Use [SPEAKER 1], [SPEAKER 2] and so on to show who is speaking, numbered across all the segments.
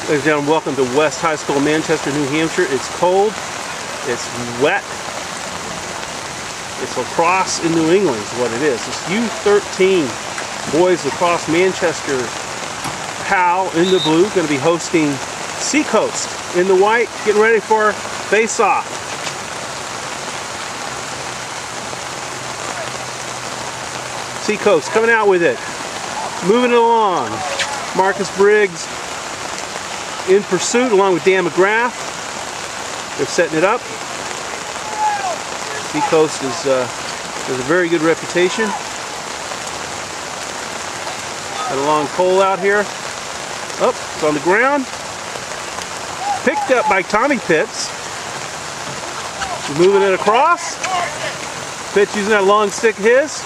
[SPEAKER 1] Ladies and gentlemen, welcome to West High School, Manchester, New Hampshire. It's cold, it's wet, it's lacrosse in New England is what it is. It's U13 boys lacrosse Manchester. PAL in the blue, going to be hosting Seacoast in the white, getting ready for face-off. Seacoast coming out with it, moving it along. Marcus Briggs in pursuit along with Dan McGrath. They're setting it up. Seacoast has a very good reputation. Got a long pole out here. Up, it's on the ground. Picked up by Tommy Pitts. He's moving it across. Pitts using that long stick of his.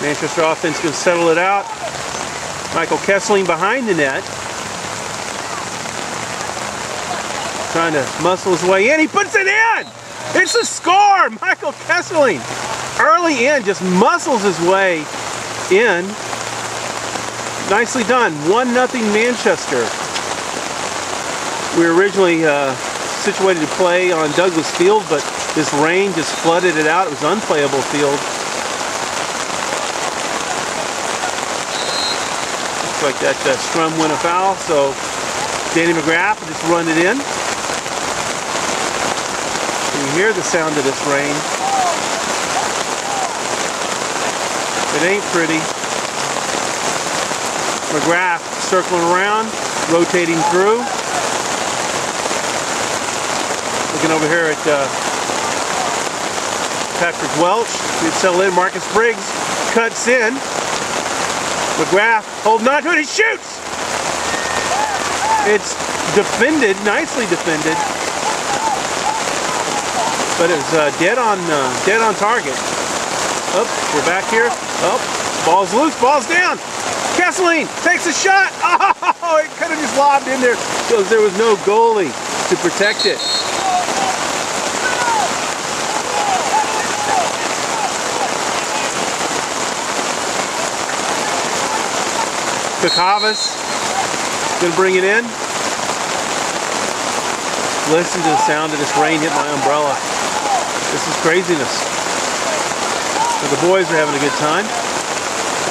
[SPEAKER 1] Manchester offense going to settle it out. Michael Kessling behind the net. Trying to muscle his way in. He puts it in! It's a score! Michael Kessling early in just muscles his way in. Nicely done. 1-0 Manchester. We were originally situated to play on Douglas Field, but this rain just flooded it out. It was an unplayable field. Looks like that scrum went a foul, so Danny McGrath will just run it in. You can hear the sound of this rain. It ain't pretty. McGrath circling around, rotating through. Looking over here at Patrick Welch. He'd settle in. Marcus Briggs cuts in. McGrath holding on to it. He shoots! It's defended, nicely defended. But it's dead on target. Up, we're back here. Up, ball's loose, ball's down. Kessling takes a shot. Oh, it could have just lobbed in there because there was no goalie to protect it. Kakavas gonna bring it in. Listen to the sound of this rain hit my umbrella. This is craziness. So the boys are having a good time.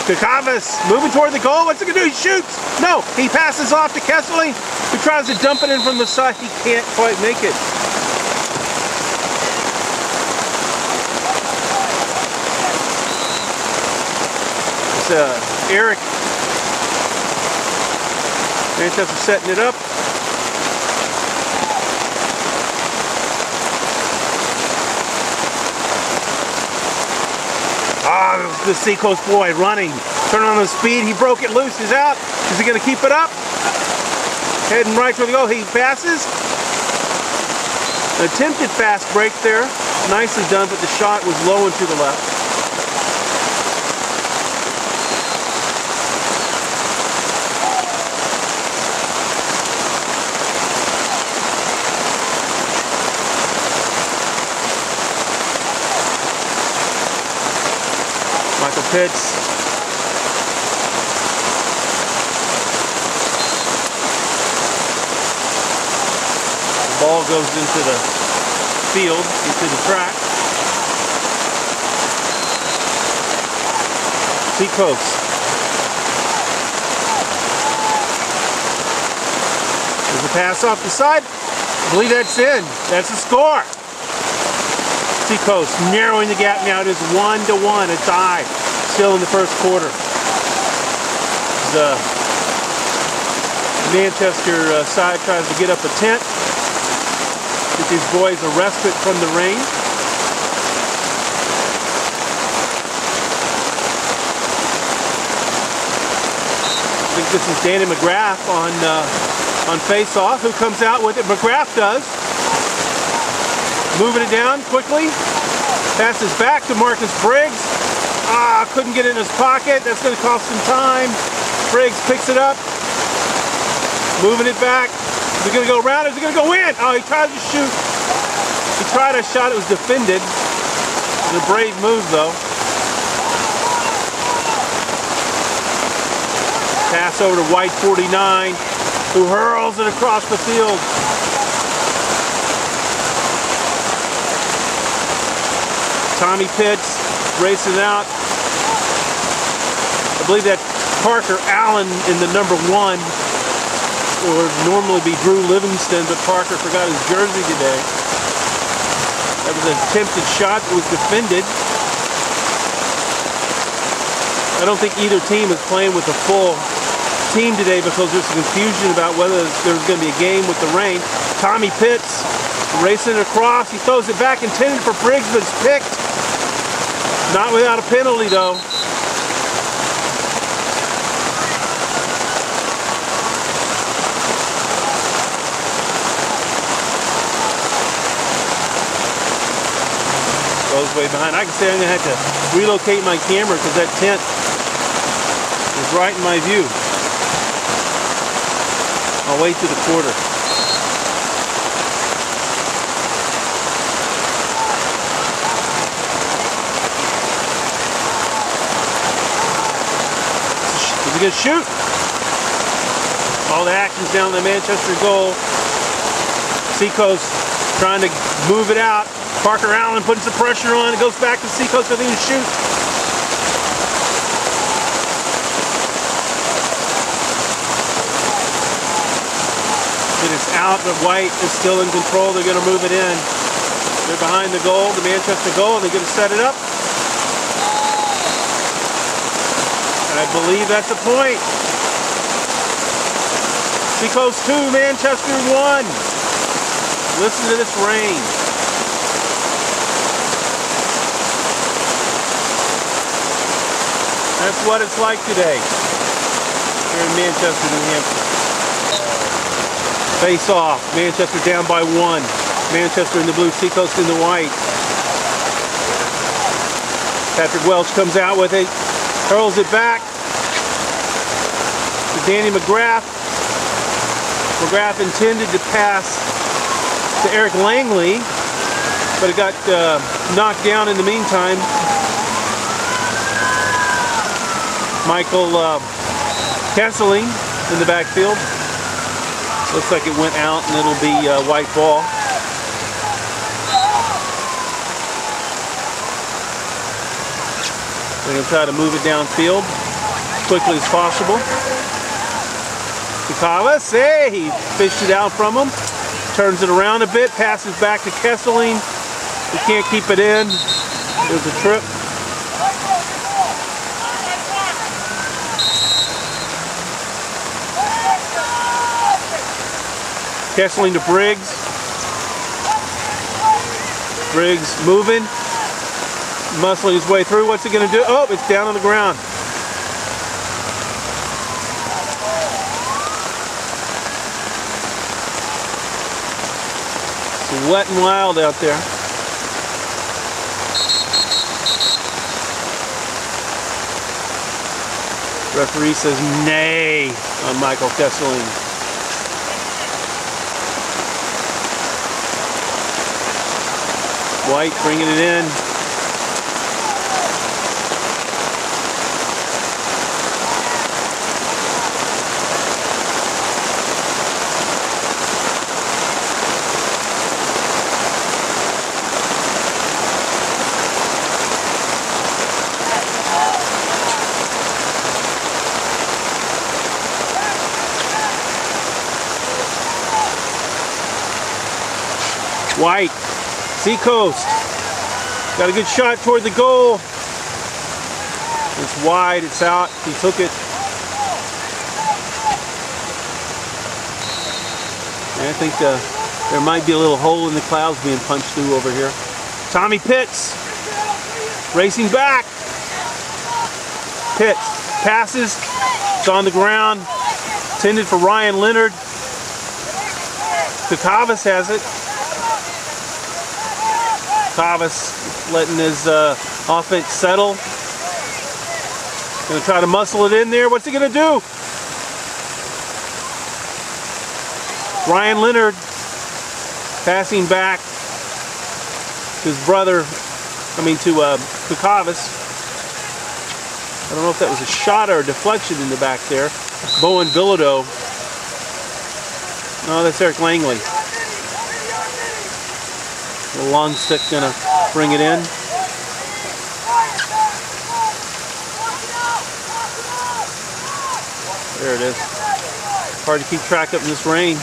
[SPEAKER 1] Kakavas moving toward the goal. What's he gonna do? He shoots. No, he passes off to Kessling, who tries to dump it in from the side. He can't quite make it. It's Eric. Manchester setting it up. The Seacoast boy running, turning on his speed. He broke it loose. He's out. Is he going to keep it up? Heading right toward the goal. He passes. An attempted fast break there. Nicely done, but the shot was low and to the left. Michael Pitts. The ball goes into the field, into the track. Seacoast. There's a pass off the side. I believe that's in. That's a score. Seacoast narrowing the gap now. It is 1-1, a tie. Still in the first quarter. The Manchester side tries to get up a tent. Get these boys a respite from the rain. I think this is Danny McGrath on face-off. Who comes out with it? McGrath does. Moving it down quickly. Passes back to Marcus Briggs. Couldn't get it in his pocket. That's going to cost him time. Briggs picks it up. Moving it back. Is he going to go around? Is he going to go in? Oh, he tried to shoot. He tried a shot. It was defended. It was a brave move, though. Pass over to White 49, who hurls it across the field. Tommy Pitts racing out. I believe that Parker Allen in the number 1. It would normally be Drew Livingston, but Parker forgot his jersey today. That was an attempted shot that was defended. I don't think either team is playing with a full team today because there's some confusion about whether there's going to be a game with the rain. Tommy Pitts racing across. He throws it back, intended for Briggs, but it's picked. Not without a penalty, though. Goes way behind. I can say I'm going to have to relocate my camera because that tent is right in my view. I'll wait to the quarter. Is he going to shoot? All the action's down the Manchester goal. Seacoast trying to move it out. Parker Allen putting some pressure on. It goes back to Seacoast. I think he shoots. It is out, but White is still in control. They're going to move it in. They're behind the goal, the Manchester goal. They're going to set it up. I believe that's a point. Seacoast 2, Manchester 1. Listen to this rain. That's what it's like today here in Manchester, New Hampshire. Face off. Manchester down by 1. Manchester in the blue, Seacoast in the white. Patrick Welch comes out with it. Hurls it back to Danny McGrath. McGrath intended to pass to Eric Langley, but it got knocked down in the meantime. Michael Kesseling in the backfield. Looks like it went out and it'll be a white ball. They're going to try to move it downfield as quickly as possible. Kakawas, hey, he fished it out from him. Turns it around a bit, passes back to Kesseling. He can't keep it in. There's a trip. Kesseling to Briggs. Briggs moving. Muscling his way through. What's he going to do? Oh, it's down on the ground. It's wet and wild out there. Referee says nay on Michael Kesseling. White bringing it in. White, Seacoast, got a good shot toward the goal. It's wide, it's out, he took it. And I think there might be a little hole in the clouds being punched through over here. Tommy Pitts, racing back. Pitts passes, it's on the ground, intended for Ryan Leonard. Kakawas has it. Kakawas letting his offense settle. Gonna try to muscle it in there. What's he gonna do? Ryan Leonard passing back to his brother, to Kakawas. I don't know if that was a shot or a deflection in the back there. Bowen Bilodeau. Oh, that's Eric Langley. The long stick gonna bring it in. There it is. Hard to keep track of in this rain.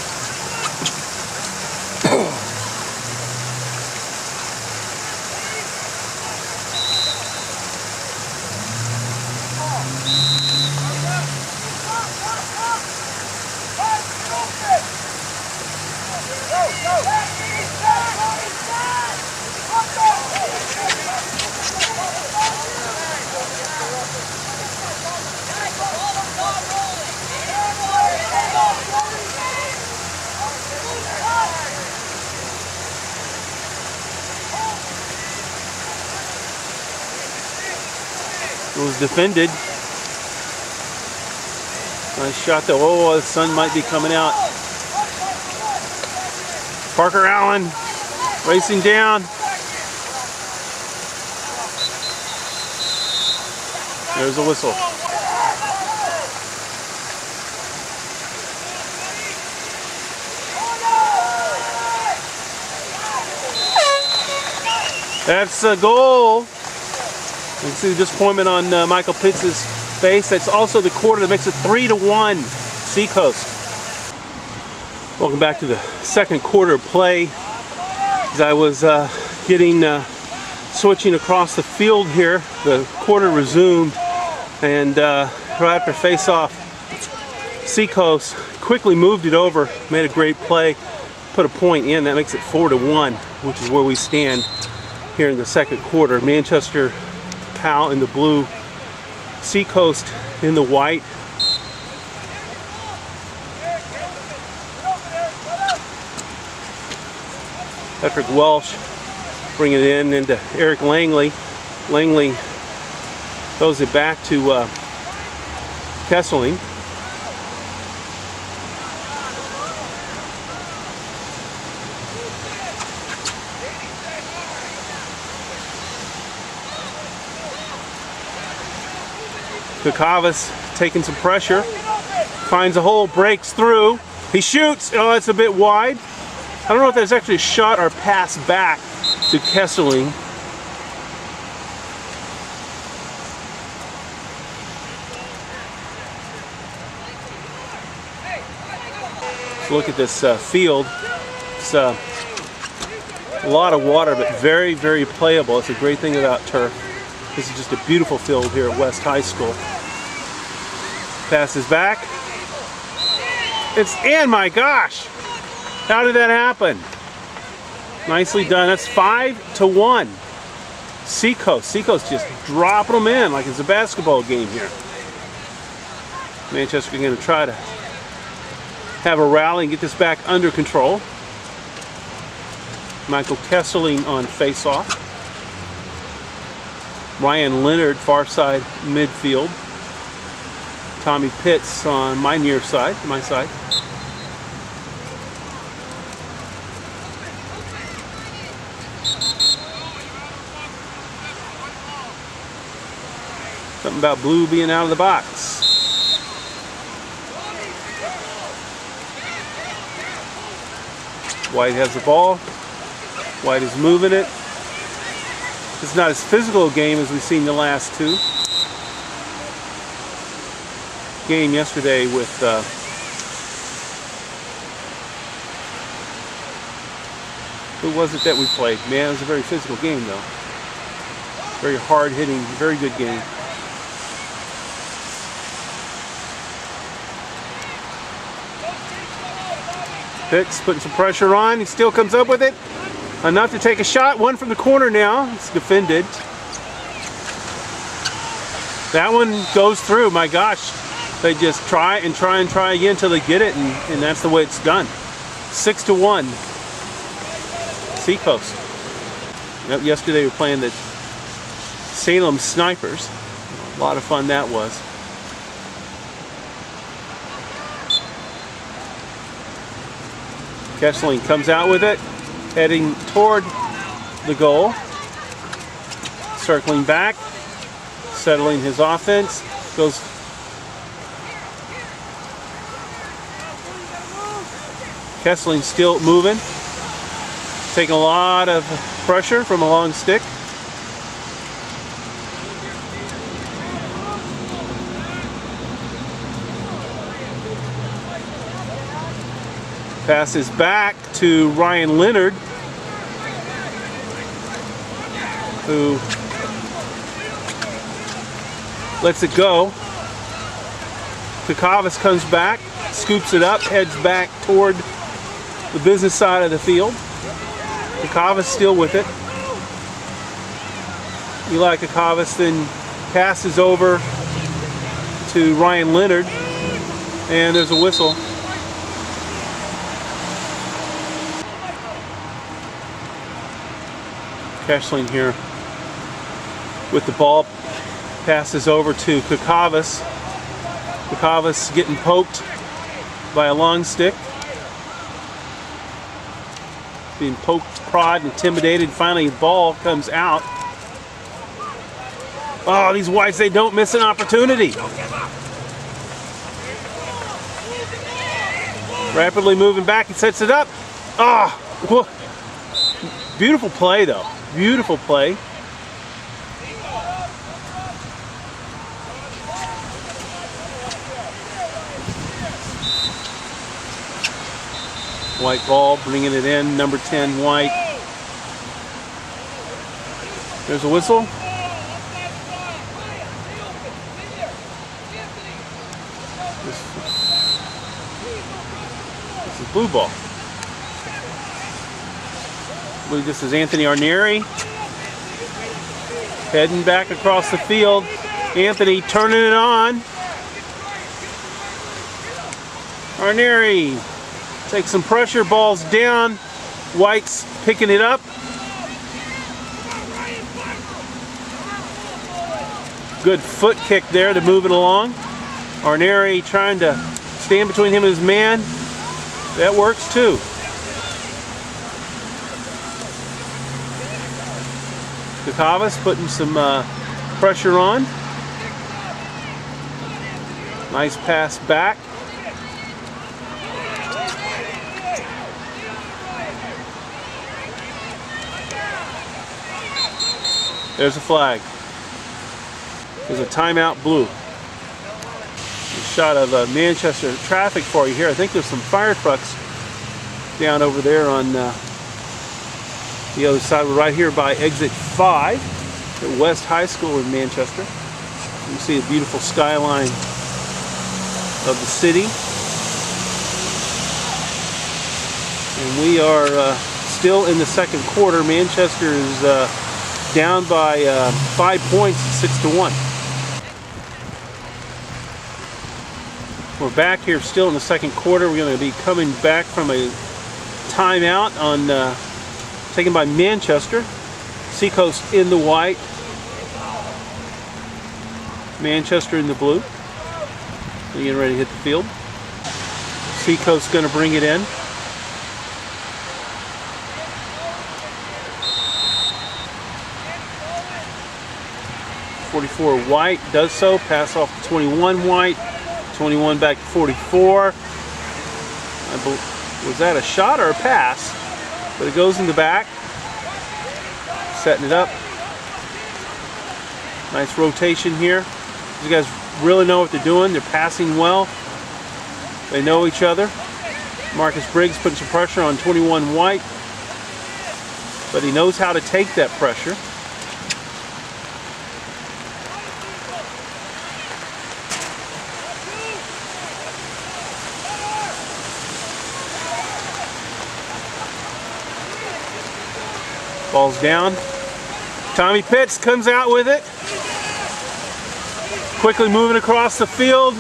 [SPEAKER 1] It was defended. Nice shot though. Oh, the sun might be coming out. Parker Allen racing down. There's a whistle. That's a goal. You can see the disappointment on Michael Pitts' face. That's also the quarter that makes it 3-1 Seacoast. Welcome back to the second quarter play. As I was switching across the field here, the quarter resumed, and right after face-off, Seacoast quickly moved it over, made a great play, put a point in. That makes it 4-1, which is where we stand here in the second quarter. Manchester PAL in the blue, Seacoast in the white. Patrick Welsh bringing it in into Eric Langley. Langley throws it back to Kesseling. Kukavas taking some pressure, finds a hole, breaks through, he shoots. Oh, it's a bit wide. I don't know if that's actually a shot or pass back to Kesseling. Let's look at this field. It's a lot of water, but very, very playable. It's a great thing about turf. This is just a beautiful field here at West High School. Passes back. It's in, my gosh! How did that happen? Nicely done. That's 5-1. Seacoast. Seacoast just dropping them in like it's a basketball game here. Manchester going to try to have a rally and get this back under control. Michael Kesseling on face-off. Ryan Leonard, far side midfield. Tommy Pitts on my near side, my side. Something about blue being out of the box. White has the ball. White is moving it. It's not as physical a game as we've seen the last two. Game yesterday with who was it that we played? Man, it was a very physical game though. Very hard hitting, very good game. Pitts putting some pressure on. He still comes up with it. Enough to take a shot. One from the corner now. It's defended. That one goes through. My gosh. They just try and try and try again until they get it, and that's the way it's done. 6-1. Seacoast. Yep, yesterday we were playing the Salem Snipers. A lot of fun that was. Kesseling comes out with it, heading toward the goal. Circling back. settling his offense. Goes. Kessling still moving. Taking a lot of pressure from a long stick. Passes back to Ryan Leonard, who lets it go. Kakavas comes back, scoops it up, heads back toward the business side of the field. Kakavas still with it. Eli Kakavas then passes over to Ryan Leonard, and there's a whistle. Kessling here with the ball, passes over to Kakavas. Kakavas getting poked by a long stick. Being poked, prodded, intimidated. Finally, the ball comes out. Oh, these whites, they don't miss an opportunity. Rapidly moving back, he sets it up. Oh, beautiful play though. Beautiful play. White ball, bringing it in, number 10, White. There's a whistle. This is blue ball. I believe this is Anthony Arneri. Heading back across the field. Anthony turning it on. Arneri takes some pressure, ball's down. White's picking it up. Good foot kick there to move it along. Arneri trying to stand between him and his man. That works too. Kakavas putting some pressure on. Nice pass back. There's a flag. There's a timeout blue. A shot of Manchester traffic for you here. I think there's some fire trucks down over there on the other side. We're right here by exit 5 at West High School in Manchester. You see a beautiful skyline of the city. And we are still in the second quarter. Manchester is down by 5 points, 6-1. We're back here still in the second quarter. We're going to be coming back from a timeout on taken by Manchester. Seacoast in the white. Manchester in the blue. They're getting ready to hit the field. Seacoast going to bring it in. .44 White does so. Pass off to 21 White. 21 back to 44. Was that a shot or a pass? But it goes in the back. Setting it up. Nice rotation here. These guys really know what they're doing. They're passing well. They know each other. Marcus Briggs putting some pressure on 21 White. But he knows how to take that pressure. Ball's down. Tommy Pitts comes out with it. Quickly moving across the field.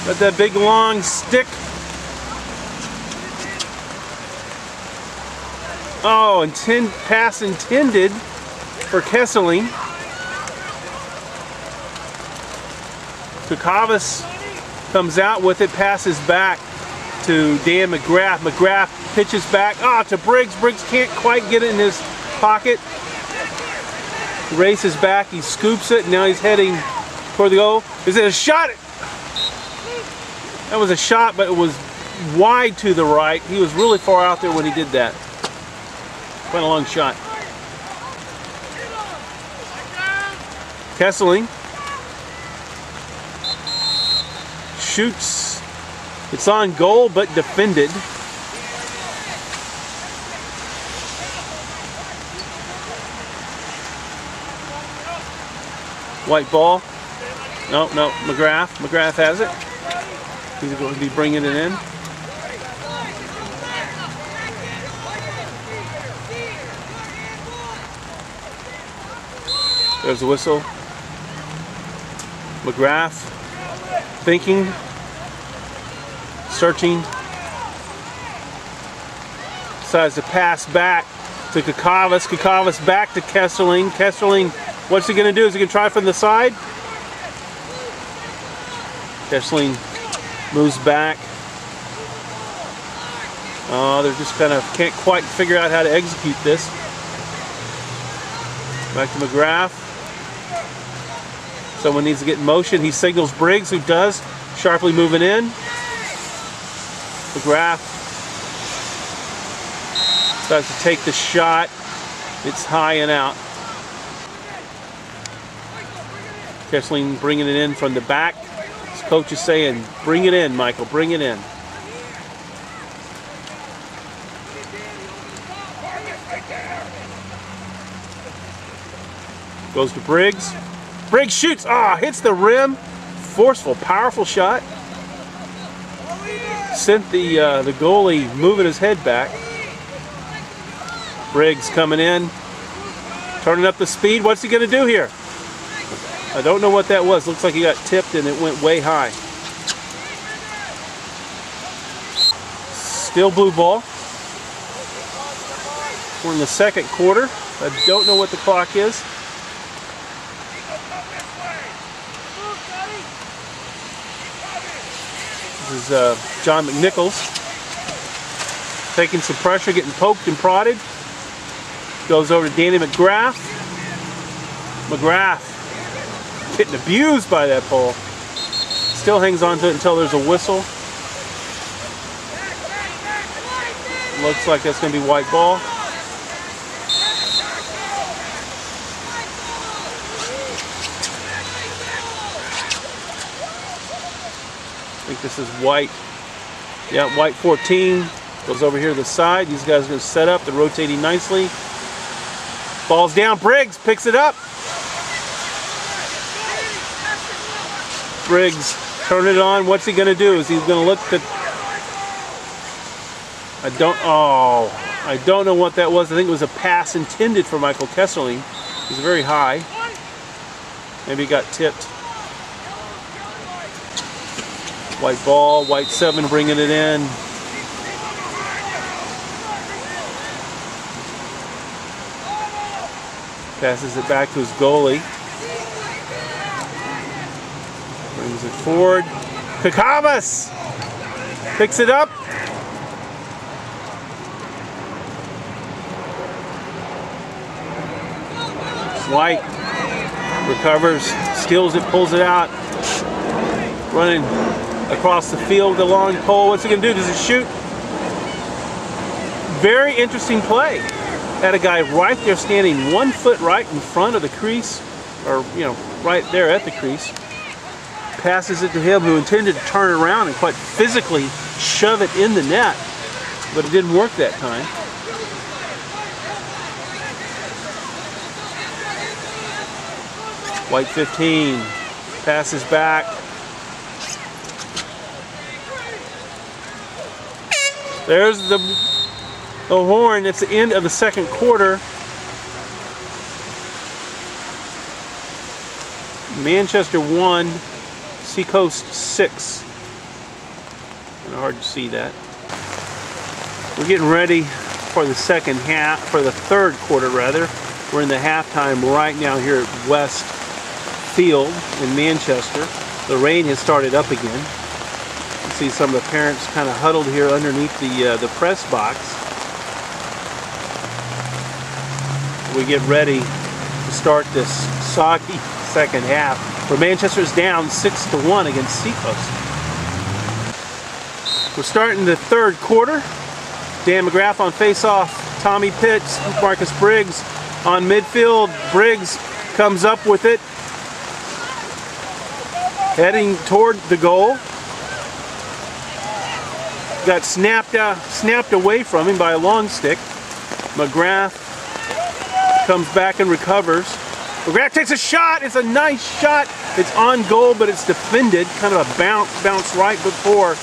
[SPEAKER 1] Got that big long stick. Oh, pass intended for Kessling. Kakavas comes out with it, passes back to Dan McGrath. McGrath pitches back to Briggs. Briggs can't quite get it in his pocket. races back, he scoops it, and now he's heading toward the goal. Is it a shot? That was a shot, but it was wide to the right. He was really far out there when he did that. Quite a long shot. Kesseling shoots. It's on goal, but defended. White ball. No, McGrath. McGrath has it. He's going to be bringing it in. There's a whistle. McGrath thinking, searching. Decides to pass back to Kakavas. Kakavas back to Kesseling. Kesseling, what's he going to do? Is he going to try from the side? Kesseling moves back. Oh, they're just kind of can't quite figure out how to execute this. Back to McGrath. Someone needs to get in motion. He signals Briggs, who does. Sharply moving in. McGrath tries to take the shot. It's high and out. Kesseling bringing it in from the back. His coach is saying, bring it in, Michael, bring it in. Goes to Briggs. Briggs shoots. Hits the rim. Forceful, powerful shot. Sent the goalie moving his head back. Briggs coming in. Turning up the speed. What's he going to do here? I don't know what that was. Looks like he got tipped and it went way high. Still blue ball. We're in the second quarter. I don't know what the clock is. This is John McNichols taking some pressure, getting poked and prodded. Goes over to Danny McGrath. McGrath getting abused by that pole. Still hangs on to it until there's a whistle. Looks like that's going to be white ball. I think this is white. Yeah, white 14. Goes over here to the side. These guys are going to set up. They're rotating nicely. Ball's down. Briggs picks it up. Briggs turn it on. What's he going to do? Is he going to look to... I don't know what that was. I think it was a pass intended for Michael Kesseling. It was very high. Maybe he got tipped. White ball, white 7 bringing it in. Passes it back to his goalie. Brings it forward. Kakavas picks it up. White recovers, steals it, pulls it out. Running across the field, the long pole. What's he going to do? Does he shoot? Very interesting play. Had a guy right there standing 1 foot right in front of the crease, or right there at the crease. Passes it to him, who intended to turn it around and quite physically shove it in the net, but it didn't work that time. White 15 passes back. There's the horn. It's the end of the second quarter. Manchester 1, Seacoast 6. Kind of hard to see that. We're getting ready for the second half, for the third quarter rather. We're in the halftime right now here at West Field in Manchester. The rain has started up again. You see some of the parents kind of huddled here underneath the press box. We get ready to start this soggy second half, where Manchester's down 6-1 against Seacoast. We're starting the third quarter. Dan McGrath on face-off, Tommy Pitts, Marcus Briggs on midfield. Briggs comes up with it, heading toward the goal. Got snapped away from him by a long stick. McGrath comes back and recovers. McGrath takes a shot. It's a nice shot. It's on goal, but it's defended. Kind of a bounce right before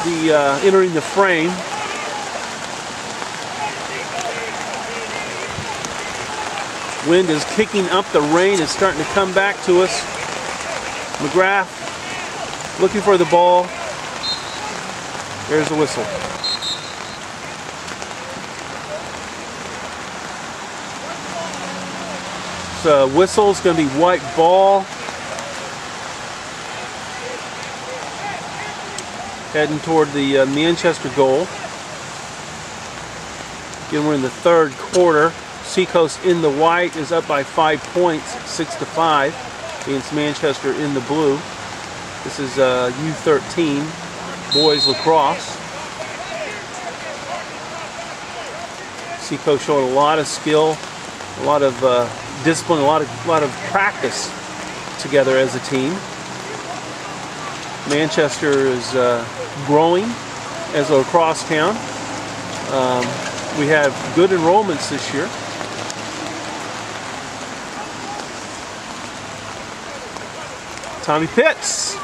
[SPEAKER 1] the entering the frame. Wind is kicking up. The rain is starting to come back to us. McGrath looking for the ball. There's the whistle. So whistle's going to be white ball. Heading toward the Manchester goal. Again, we're in the third quarter. Seacoast in the white is up by 5 points, 6-5 against Manchester in the blue. This is U13 boys lacrosse. Seacoast showing a lot of skill, a lot of discipline, a lot of practice together as a team. Manchester is growing as a lacrosse town. We have good enrollments this year. Tommy Pitts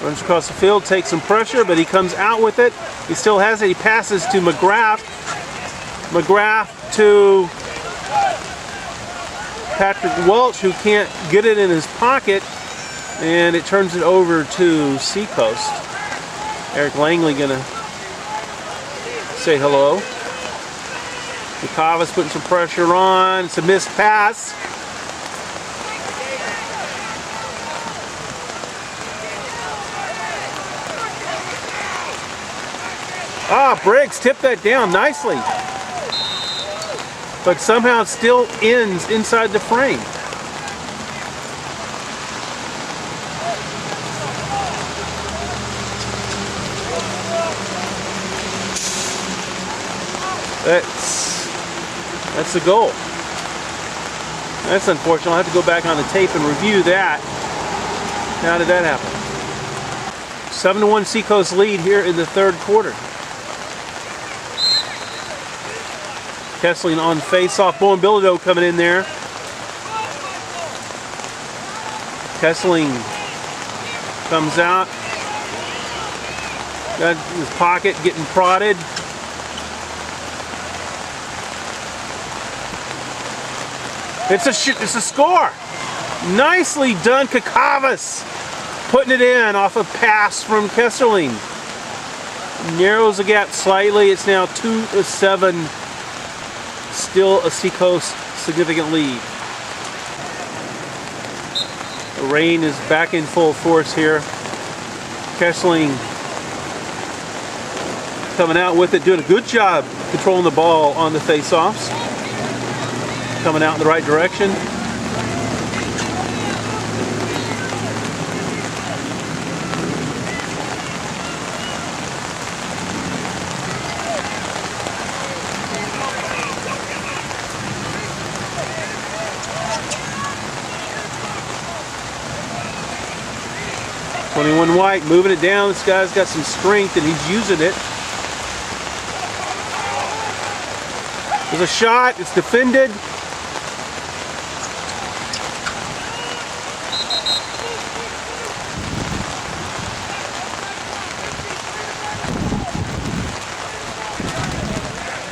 [SPEAKER 1] runs across the field, takes some pressure, but he comes out with it. He still has it. He passes to McGrath. McGrath to Patrick Welch, who can't get it in his pocket, and it turns it over to Seacoast. Eric Langley gonna say hello. McCavis putting some pressure on. It's a missed pass. Briggs tipped that down nicely. But somehow it still ends inside the frame. That's the goal. That's unfortunate. I'll have to go back on the tape and review that. How did that happen? 7-1 Seacoast lead here in the third quarter. Kessling on face-off. Bowen Bilodeau coming in there. Kessling comes out. Got his pocket getting prodded. It's a score. Nicely done, Kakavas. Putting it in off a pass from Kessling. Narrows the gap slightly. It's now 2-7. Still a Seacoast significant lead. The rain is back in full force here. Kessling coming out with it, doing a good job controlling the ball on the face-offs. Coming out in the right direction. White moving it down. This guy's got some strength and he's using it. There's a shot. It's defended. I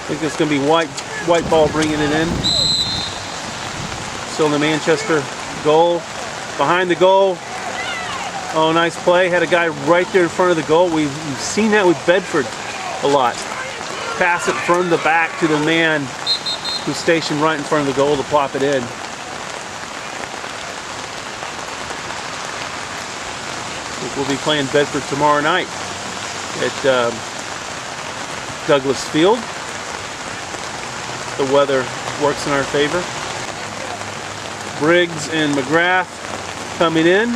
[SPEAKER 1] think it's going to be white ball bringing it in. Still in the Manchester goal. Behind the goal. Oh, nice play. Had a guy right there in front of the goal. We've seen that with Bedford a lot. Pass it from the back to the man who's stationed right in front of the goal to plop it in. We'll be playing Bedford tomorrow night at Douglas Field. The weather works in our favor. Briggs and McGrath coming in.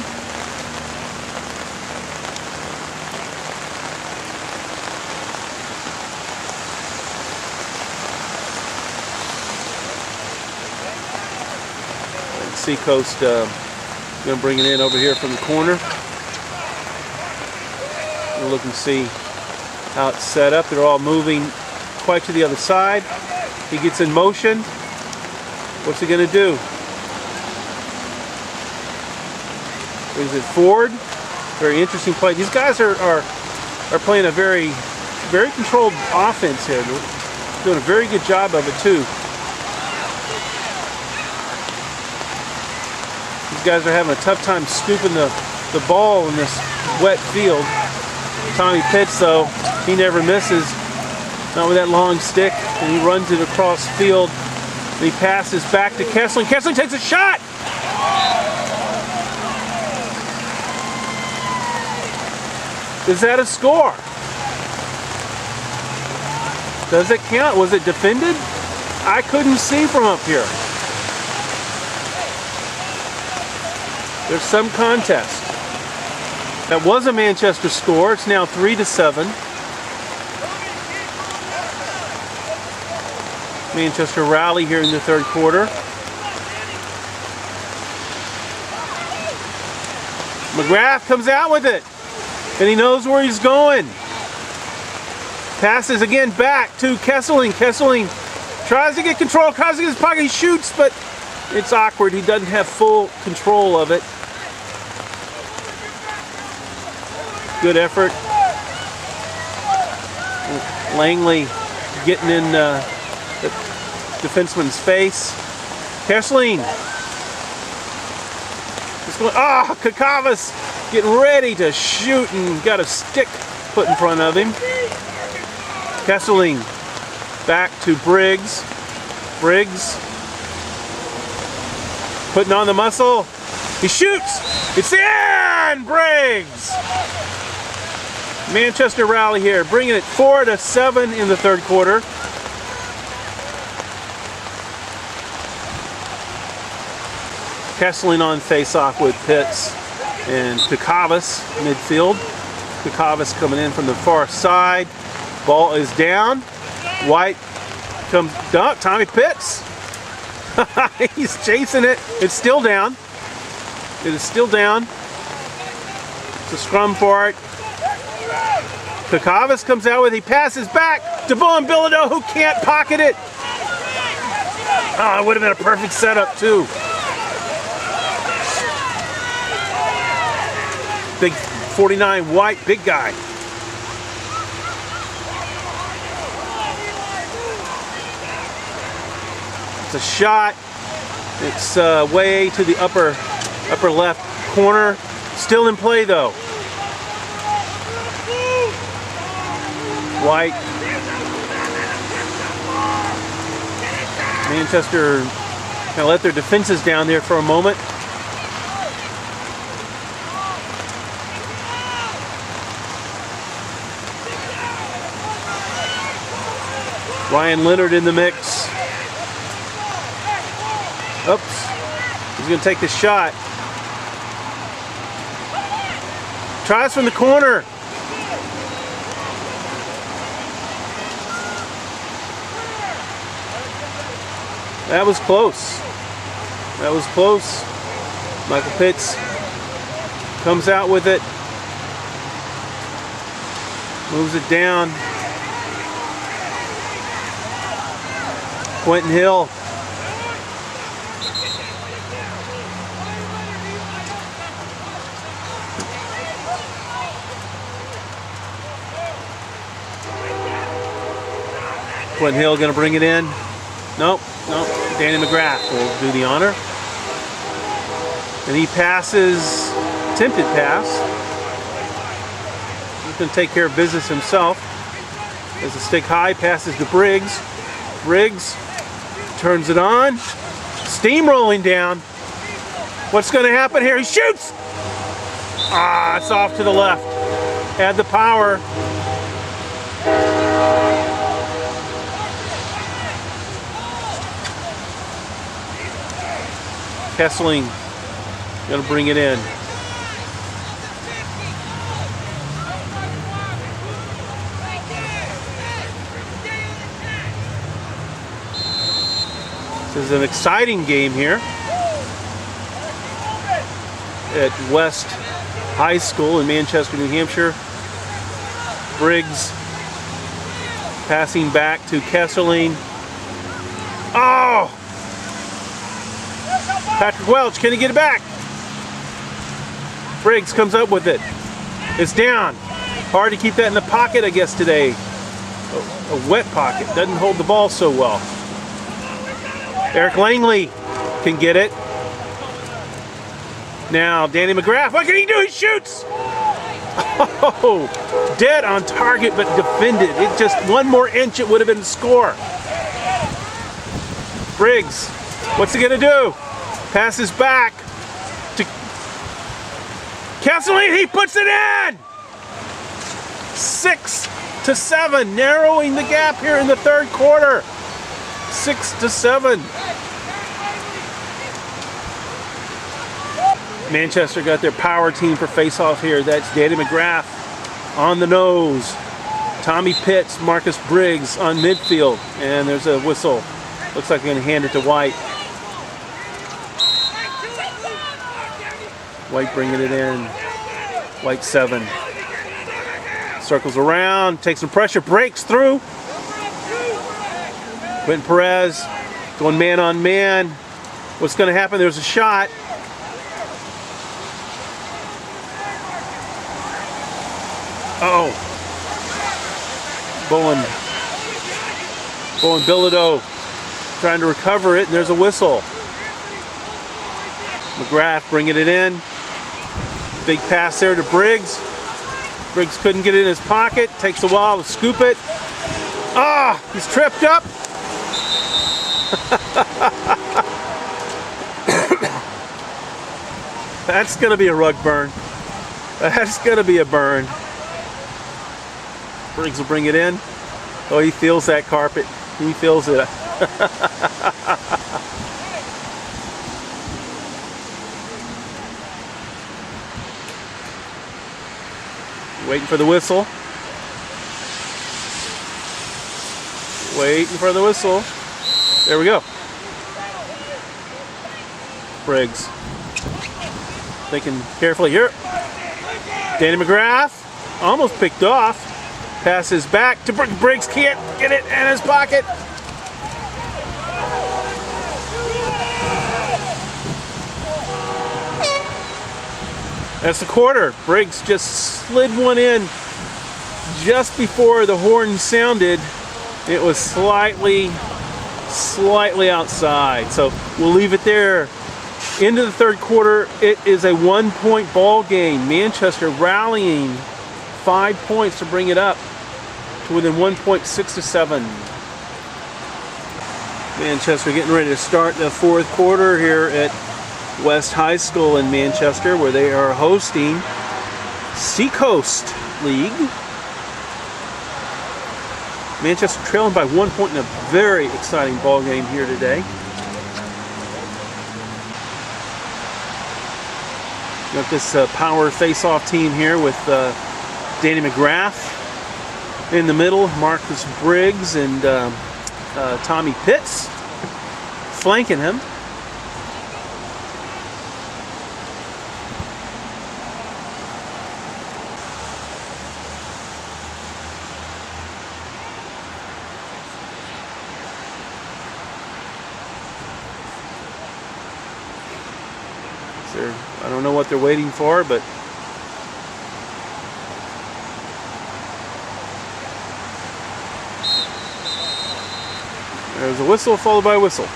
[SPEAKER 1] And Seacoast going to bring it in over here from the corner. We'll look and see how it's set up. They're all moving quite to the other side. He gets in motion. What's he going to do? Brings it forward. Very interesting play. These guys are playing a very controlled offense here. They're doing a very good job of it too. These guys are having a tough time scooping the ball in this wet field. Tommy Pitts, though, he never misses. Not with that long stick, and he runs it across field. And he passes back to Kessling. Kessling takes a shot! Is that a score? Does it count? Was it defended? I couldn't see from up here. There's some contest. That was a Manchester score. It's now 3-7. Manchester rally here in the third quarter. McGrath comes out with it, and he knows where he's going. Passes again back to Kessling. Kessling tries to get control, tries to get his pocket, he shoots, but it's awkward. He doesn't have full control of it. Good effort. Langley getting in the defenseman's face. Kessling. Kakavas getting ready to shoot and got a stick put in front of him. Kessling back to Briggs. Briggs putting on the muscle. He shoots. It's in! Briggs! Manchester rally here, bringing it 4-7 in the third quarter. Kessling on face-off with Pitts and Kakavas midfield. Kakavas coming in from the far side. Ball is down. White comes down. Tommy Pitts. He's chasing it. It's still down. It is still down. It's a scrum for it. Kakavas comes out with it. He passes back to Bowen Bilodeau, who can't pocket it. Oh, it would have been a perfect setup too. Big 49 White, big guy. It's a shot. It's way to the upper left corner. Still in play though. White. Manchester kind of let their defenses down there for a moment. Ryan Leonard in the mix. Oops. He's going to take the shot. Tries from the corner. That was close. That was close. Michael Pitts comes out with it. Moves it down. Quentin Hill. Quentin Hill going to bring it in. Nope. Danny McGrath will do the honor. And he passes, attempted pass. He's going to take care of business himself. As the stick high, passes to Briggs. Briggs turns it on. Steamrolling down. What's going to happen here? He shoots! It's off to the left. Had the power. Kesseling gonna bring it in. This is an exciting game here at West High School in Manchester, New Hampshire. Briggs passing back to Kesseling. Oh! Patrick Welch, can he get it back? Briggs comes up with it. It's down. Hard to keep that in the pocket, I guess, today. A wet pocket. Doesn't hold the ball so well. Eric Langley can get it. Now, Danny McGrath. What can he do? He shoots! Oh, dead on target, but defended. It just one more inch, it would have been the score. Briggs, what's he gonna do? Passes back to Kesseling. He puts it in. 6-7, narrowing the gap here in the third quarter. 6-7. Manchester got their power team for face-off here. That's Danny McGrath on the nose. Tommy Pitts, Marcus Briggs on midfield. And there's a whistle. Looks like they're going to hand it to White. White bringing it in. White 7. Circles around, takes some pressure, breaks through. Quentin Perez going man on man. What's going to happen? There's a shot. Uh-oh. Bowen Bilodeau trying to recover it, and there's a whistle. McGrath bringing it in. Big pass there to Briggs. Briggs couldn't get it in his pocket. Takes a while to scoop it. Ah, he's tripped up. That's going to be a rug burn. That's going to be a burn. Briggs will bring it in. Oh, he feels that carpet. He feels it. Waiting for the whistle. Waiting for the whistle. There we go. Briggs. Thinking carefully here. Danny McGrath. Almost picked off. Passes back to Briggs. Briggs can't get it in his pocket. That's the quarter. Briggs just slid one in just before the horn sounded. It was slightly outside. So we'll leave it there. Into the third quarter, it is a 1-point ball game. Manchester rallying 5 points to bring it up to within 1 point, 6-7. Manchester getting ready to start the fourth quarter here at West High School in Manchester, where they are hosting Seacoast League. Manchester trailing by 1 point in a very exciting ball game here today. Got this power face-off team here with Danny McGrath in the middle, Marcus Briggs and Tommy Pitts flanking him. I don't know what they're waiting for, but there's a whistle followed by a whistle.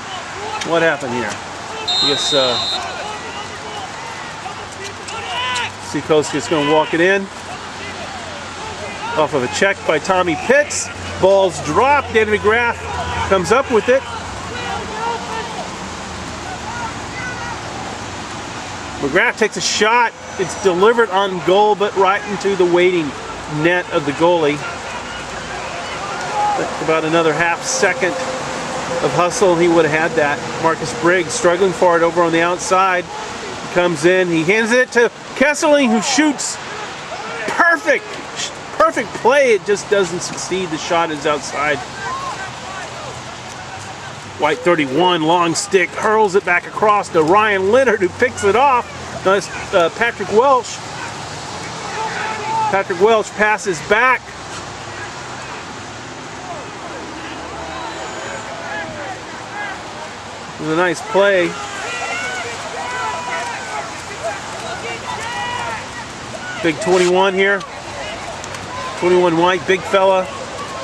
[SPEAKER 1] What happened here? I guess Seacoast is going to walk it in. Off of a check by Tommy Pitts. Ball's dropped. Danny McGrath comes up with it. McGrath takes a shot. It's delivered on goal, but right into the waiting net of the goalie. About another half second of hustle, he would have had that. Marcus Briggs struggling for it over on the outside. He comes in, he hands it to Kesseling, who shoots. Perfect play. It just doesn't succeed. The shot is outside. White 31, long stick, hurls it back across to Ryan Leonard, who picks it off. That's Patrick Welch. Patrick Welch passes back. It was a nice play. Big 21 here. 21 White, big fella.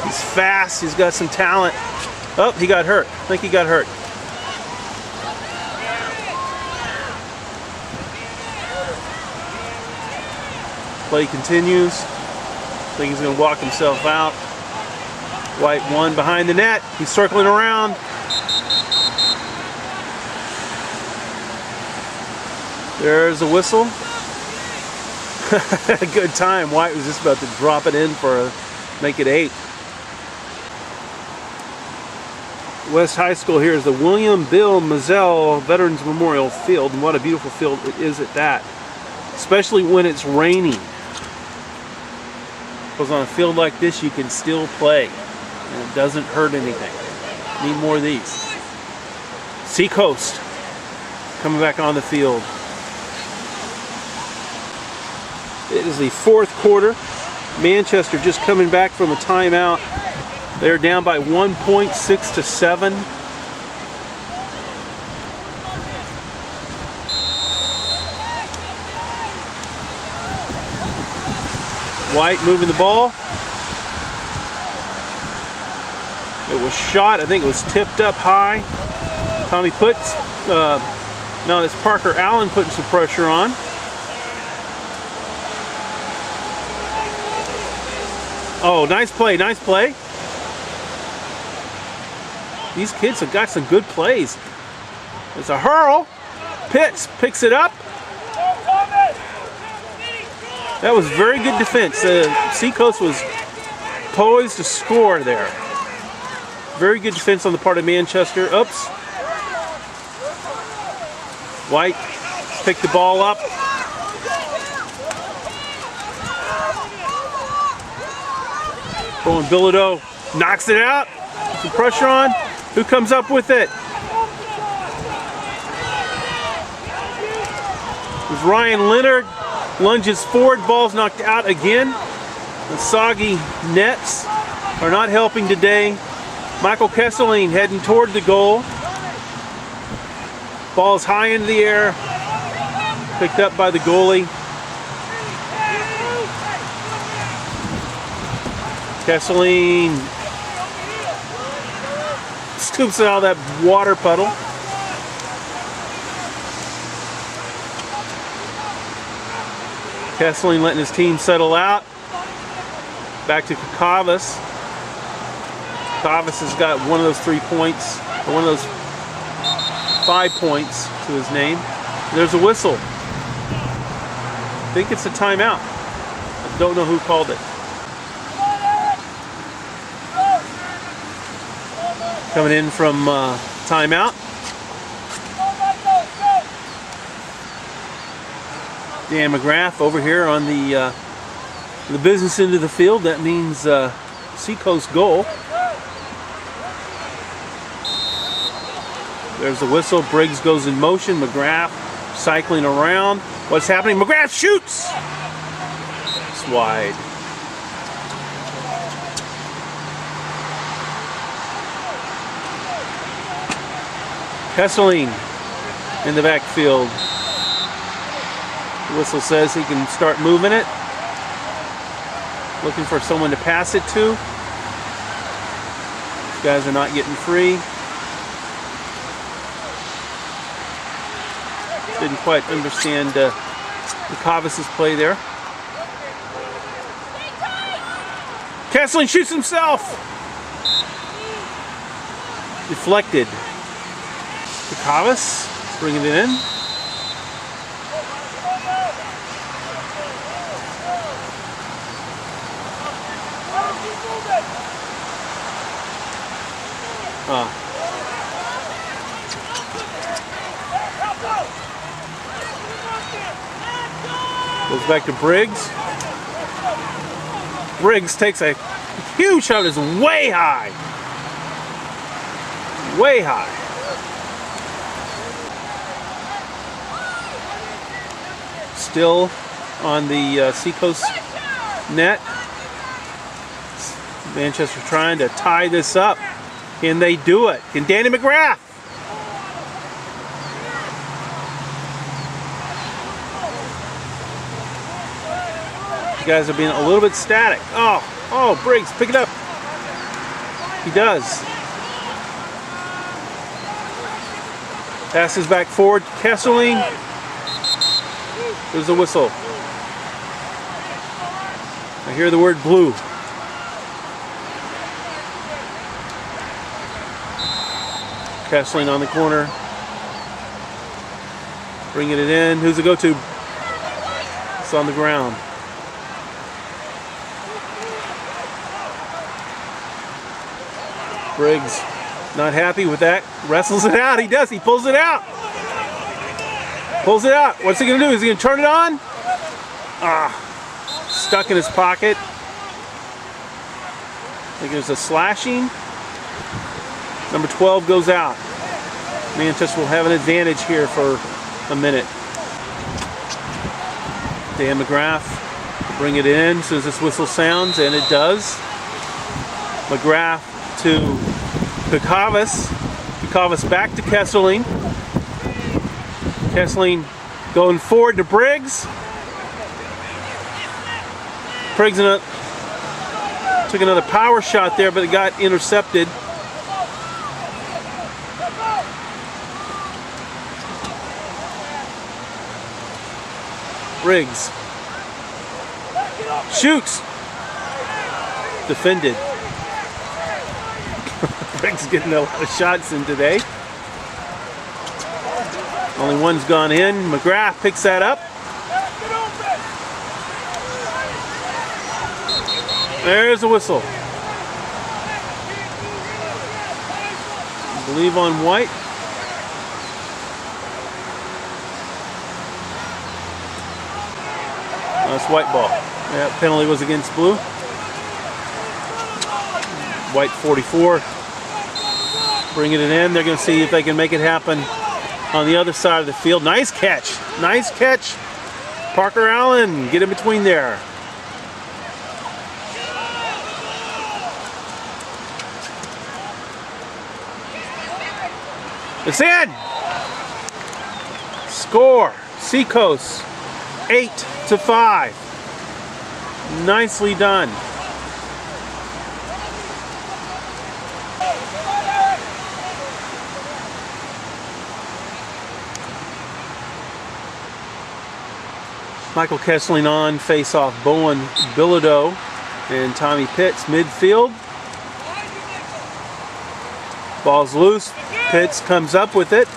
[SPEAKER 1] He's fast, he's got some talent. Oh, he got hurt. I think he got hurt. Play continues. I think he's going to walk himself out. White 1 behind the net. He's circling around. There's a whistle. Good time. White was just about to drop it in for make it 8. West High School here is the William Bill Mazzell Veterans Memorial Field, and what a beautiful field it is at that, especially when it's raining. Because on a field like this you can still play and it doesn't hurt anything. Need more of these. Seacoast coming back on the field. It is the 4th quarter. Manchester just coming back from a timeout. They're down by 1 point, 6-7. White moving the ball. It was shot. I think it was tipped up high. Tommy puts, no, it's Parker Allen putting some pressure on. Oh, nice play, nice play. These kids have got some good plays. It's a hurl. Pitts picks it up. That was very good defense. Seacoast was poised to score there. Very good defense on the part of Manchester. Oops. White picked the ball up. Owen Bilodeau knocks it out. Some pressure on. Who comes up with it? It was Ryan Leonard. Lunges forward. Ball's knocked out again. The soggy nets are not helping today. Michael Kesseling heading toward the goal. Ball's high into the air. Picked up by the goalie. Kesseling scoops it out of that water puddle. Kesseling letting his team settle out. Back to Kakavas. Kakavas has got one of those 3 points, or one of those 5 points to his name. There's a whistle. I think it's a timeout. I don't know who called it. Coming in from timeout. Dan McGrath over here on the business end of the field. That means Seacoast goal. There's the whistle. Briggs goes in motion. McGrath cycling around. What's happening? McGrath shoots! It's wide. Kesseling in the backfield. The whistle says he can start moving it. Looking for someone to pass it to. These guys are not getting free. Didn't quite understand Kakavas' play there. Kesseling shoots himself. Deflected. Kakavas bringing it in. Goes back to Briggs. Briggs takes a huge shot. It's way high. Way high. Still on the Seacoast net. Manchester trying to tie this up. Can they do it? Can Danny McGrath? You guys are being a little bit static. Oh, Briggs, pick it up. He does. Passes back forward to Kesseling. There's a whistle. I hear the word blue. Kesseling on the corner. Bringing it in. Who's it go to? It's on the ground. Briggs not happy with that. Wrestles it out. He does. He pulls it out. Pulls it out. What's he going to do? Is he going to turn it on? Stuck in his pocket. I think there's a slashing. Number 12 goes out. Manchester will have an advantage here for a minute. Dan McGrath bring it in as soon as this whistle sounds, and it does. McGrath to Picavas. Picavas back to Kesseling. Kesseling going forward to Briggs. Briggs took another power shot there, but it got intercepted. Briggs shoots. Defended. Briggs getting a lot of shots in today. Only one's gone in. McGrath picks that up. There's a whistle. I believe on white. That's white ball. Yeah, penalty was against blue. White 44. Bringing it in. They're going to see if they can make it happen on the other side of the field. Nice catch. Nice catch. Parker Allen, get in between there. It's in. Score. Seacoast 8-5. Nicely done. Michael Kesseling on, face off Bowen Bilodeau and Tommy Pitts midfield. Ball's loose. Pitts comes up with it.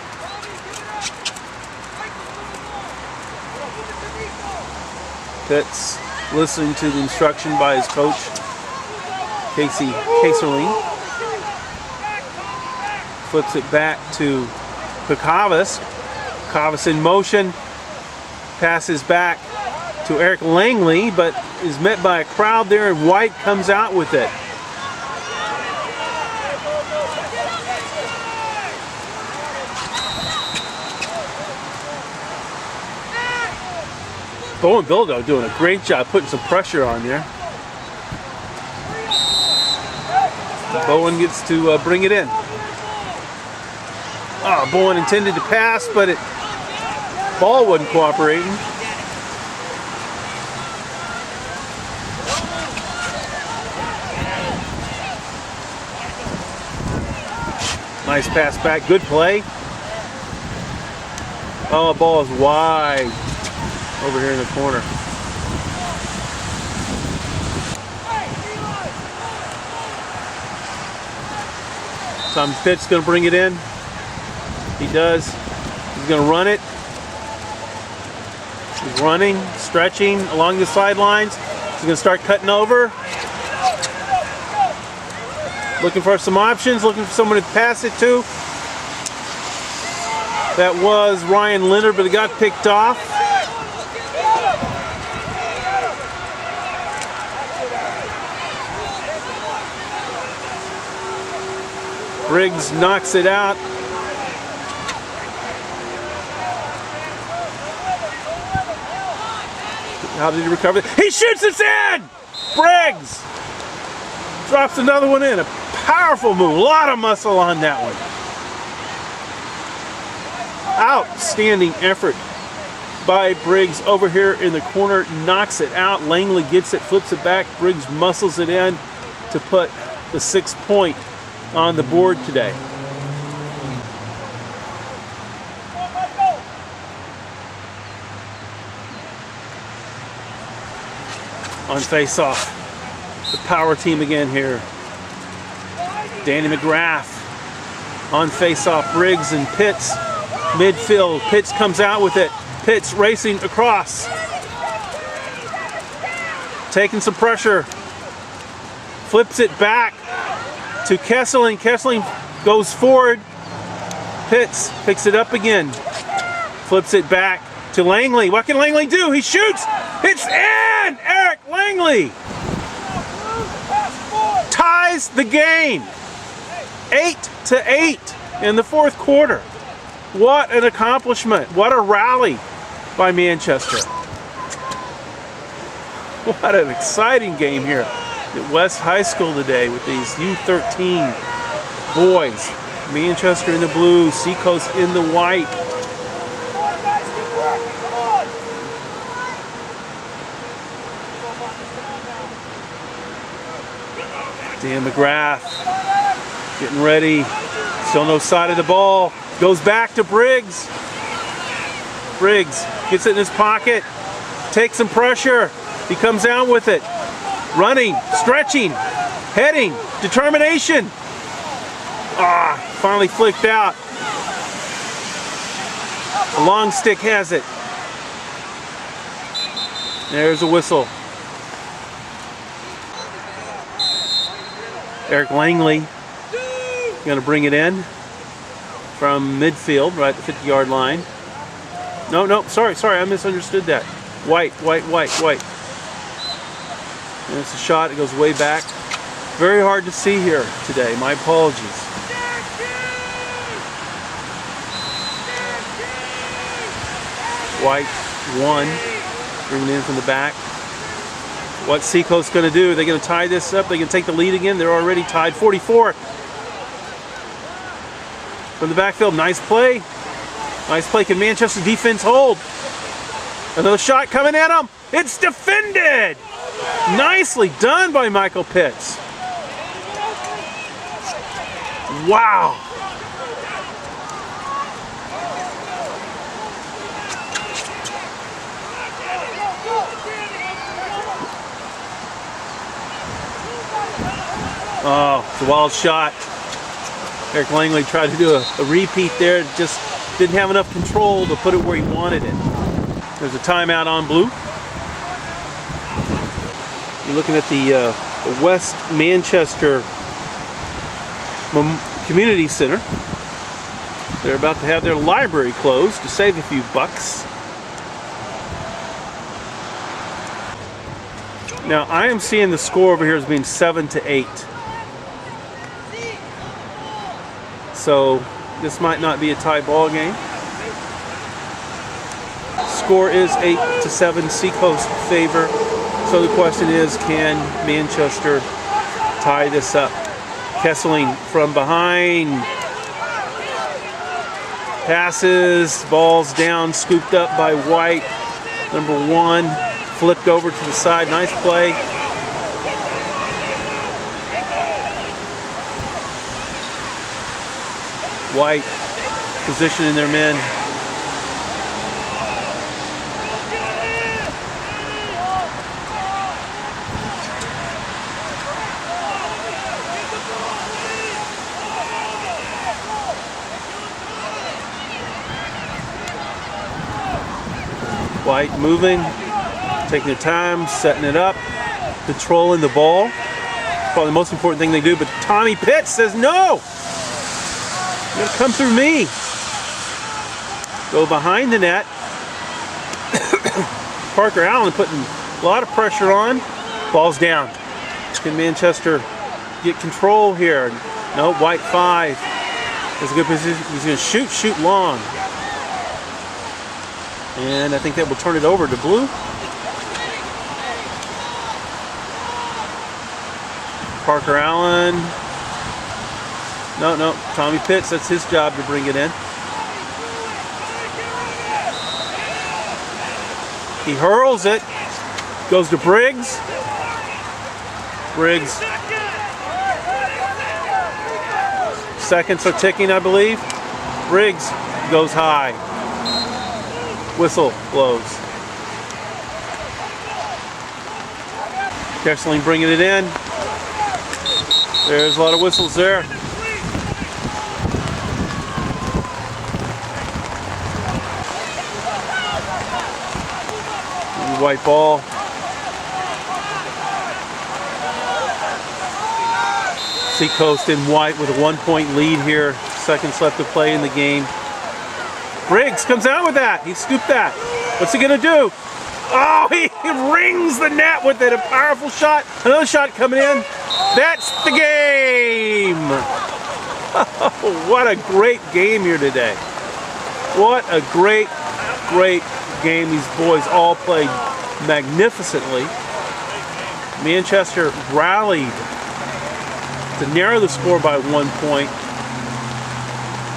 [SPEAKER 1] Pitts listening to the instruction by his coach, Casey Kaserling. Flips it back to Picavas. Picavas in motion. Passes back to Eric Langley, but is met by a crowd there, and White comes out with it. Bowen Bilodeau doing a great job putting some pressure on there. Bowen gets to bring it in. Bowen intended to pass, but ball wasn't cooperating. Nice pass back, good play. The ball is wide over here in the corner. Tom Pitt's going to bring it in. He does. He's going to run it. He's running, stretching along the sidelines. He's going to start cutting over. Looking for some options, looking for someone to pass it to. That was Ryan Leonard, but it got picked off. Briggs knocks it out. How did he recover? He shoots it in! Briggs drops another one in. A powerful move. A lot of muscle on that one. Outstanding effort by Briggs over here in the corner. Knocks it out. Langley gets it, flips it back. Briggs muscles it in to put the 6th point on the board today. On face-off, the power team again here. Danny McGrath on face-off. Briggs and Pitts midfield. Pitts comes out with it. Pitts racing across, taking some pressure. Flips it back to Kesseling. Kesseling goes forward. Pitts picks it up again. Flips it back to Langley. What can Langley do? He shoots. It's in! Eric Langley ties the game. 8-8 in the 4th quarter. What an accomplishment. What a rally by Manchester. What an exciting game here at West High School today with these U13 boys. Manchester in the blue, Seacoast in the white. Dan McGrath getting ready. Still no side of the ball. Goes back to Briggs. Briggs gets it in his pocket. Takes some pressure. He comes out with it. Running, stretching, heading, determination. Finally flicked out. The long stick has it. There's a whistle. Eric Langley going to bring it in from midfield, right at the 50-yard line. No, sorry, I misunderstood that. White. And it's a shot, it goes way back. Very hard to see here today, my apologies. White, 1, bringing it in from the back. What's Seacoast going to do? They're going to tie this up. They can take the lead again. They're already tied. 44. From the backfield. Nice play. Nice play. Can Manchester defense hold? Another shot coming at them. It's defended. Nicely done by Michael Pitts. Wow. Oh, it's a wild shot. Eric Langley tried to do a repeat there. Just didn't have enough control to put it where he wanted it. There's a timeout on blue. You're looking at the West Manchester Community Center. They're about to have their library closed to save a few bucks. Now I am seeing the score over here as being 7-8. So this might not be a tie ball game. Score is 8-7, Seacoast favor. So the question is, can Manchester tie this up? Kesseling from behind. Passes, balls down, scooped up by White. Number 1, flipped over to the side. Nice play. White positioning their men. White moving, taking their time, setting it up, controlling the ball. Probably the most important thing they do, but Tommy Pitts says no! You're gonna come through me. Go behind the net. Parker Allen putting a lot of pressure on. Ball's down. Can Manchester get control here? No, White 5. Is a good position. He's going to shoot long. And I think that will turn it over to Blue. Parker Allen. No, Tommy Pitts, that's his job to bring it in. He hurls it. Goes to Briggs. Briggs. Seconds are ticking, I believe. Briggs goes high. Whistle blows. Kesseling bringing it in. There's a lot of whistles there. White ball. Seacoast in white with a 1-point lead here. Seconds left to play in the game. Briggs comes out with that. He scooped that. What's he gonna do? Oh, he rings the net with it. A powerful shot. Another shot coming in. That's the game. Oh, what a great game here today. What a great game. These boys all played magnificently. Manchester rallied to narrow the score by 1 point.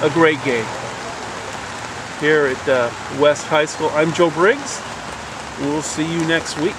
[SPEAKER 1] A great game here at West High School. I'm Joe Briggs. We'll see you next week.